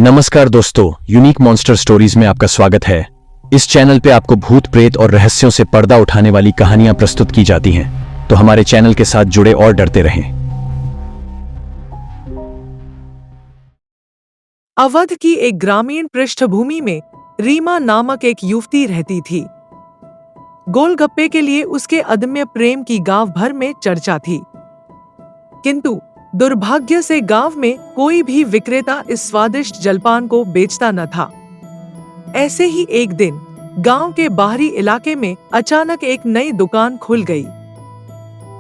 नमस्कार दोस्तों, unique monster stories में आपका स्वागत है। इस चैनल पे आपको भूत प्रेत और रहस्यों से पर्दा उठाने वाली कहानियां प्रस्तुत की जाती हैं, तो हमारे चैनल के साथ जुड़े और डरते रहें। अवध की एक ग्रामीण पृष्ठभूमि में रीमा नामक एक युवती रहती थी। गोलगप्पे के लिए उसके अदम्य प्रेम की गांव भर में चर्चा थी, किंतु दुर्भाग्य से गांव में कोई भी विक्रेता इस स्वादिष्ट जलपान को बेचता न था। ऐसे ही एक दिन गांव के बाहरी इलाके में अचानक एक नई दुकान खुल गई।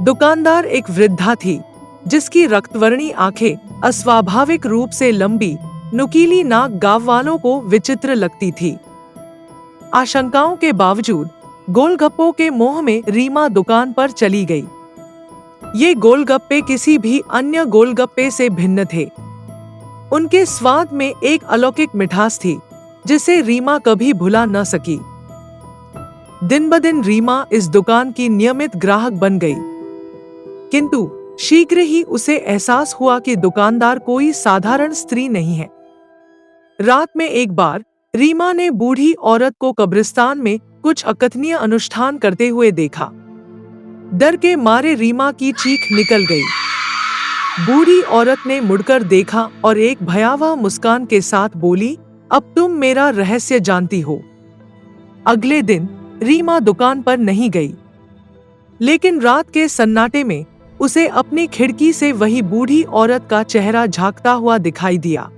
दुकानदार एक वृद्धा थी, जिसकी रक्तवर्णी आंखें अस्वाभाविक रूप से लंबी, नुकीली नाक गांव वालों को विचित्र लगती थी। आशंकाओं के बावजूद गोलगप्पों के मोह में रीमा दुकान पर चली गई। ये गोलगप्पे किसी भी अन्य गोलगप्पे से भिन्न थे। उनके स्वाद में एक अलौकिक मिठास थी, जिसे रीमा कभी भुला न सकी। दिन ब दिन रीमा इस दुकान की नियमित ग्राहक बन गई, किंतु शीघ्र ही उसे एहसास हुआ कि दुकानदार कोई साधारण स्त्री नहीं है। रात में एक बार रीमा ने बूढ़ी औरत को कब्रिस्तान में कुछ अकथनीय अनुष्ठान करते हुए देखा। डर के मारे रीमा की चीख निकल गई। बूढ़ी औरत ने मुड़कर देखा और एक भयावह मुस्कान के साथ बोली, अब तुम मेरा रहस्य जानती हो। अगले दिन रीमा दुकान पर नहीं गई, लेकिन रात के सन्नाटे में उसे अपनी खिड़की से वही बूढ़ी औरत का चेहरा झांकता हुआ दिखाई दिया।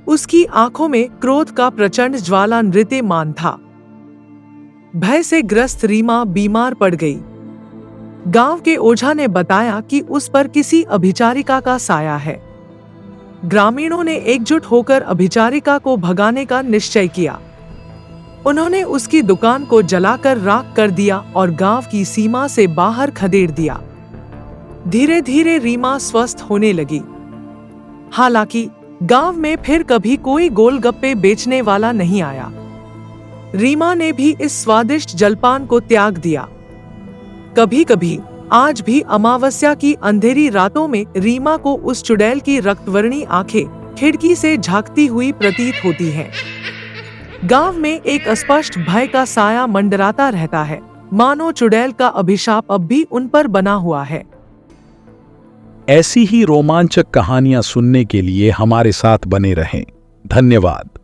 उसकी आंखों में क्रोध का प्रचंड ज्वाला नृत्यमान था। भय से ग्रस्त रीमा बीमार पड़ गई। गांव के ओझा ने बताया कि उस पर किसी अभिचारिका का साया है। ग्रामीणों ने एकजुट होकर अभिचारिका को भगाने का निश्चय किया। उन्होंने उसकी दुकान को जलाकर राख कर दिया और गांव की सीमा से बाहर खदेड़ दिया। धीरे धीरे रीमा स्वस्थ होने लगी। हालांकि गांव में फिर कभी कोई गोलगप्पे बेचने वाला नहीं आया। रीमा ने भी इस स्वादिष्ट जलपान को त्याग दिया। कभी कभी आज भी अमावस्या की अंधेरी रातों में रीमा को उस चुड़ैल की रक्तवर्णी आंखें खिड़की से झांकती हुई प्रतीत होती हैं। गांव में एक अस्पष्ट भय का साया मंडराता रहता है, मानो चुड़ैल का अभिशाप अब भी उन पर बना हुआ है। ऐसी ही रोमांचक कहानियां सुनने के लिए हमारे साथ बने रहें। धन्यवाद।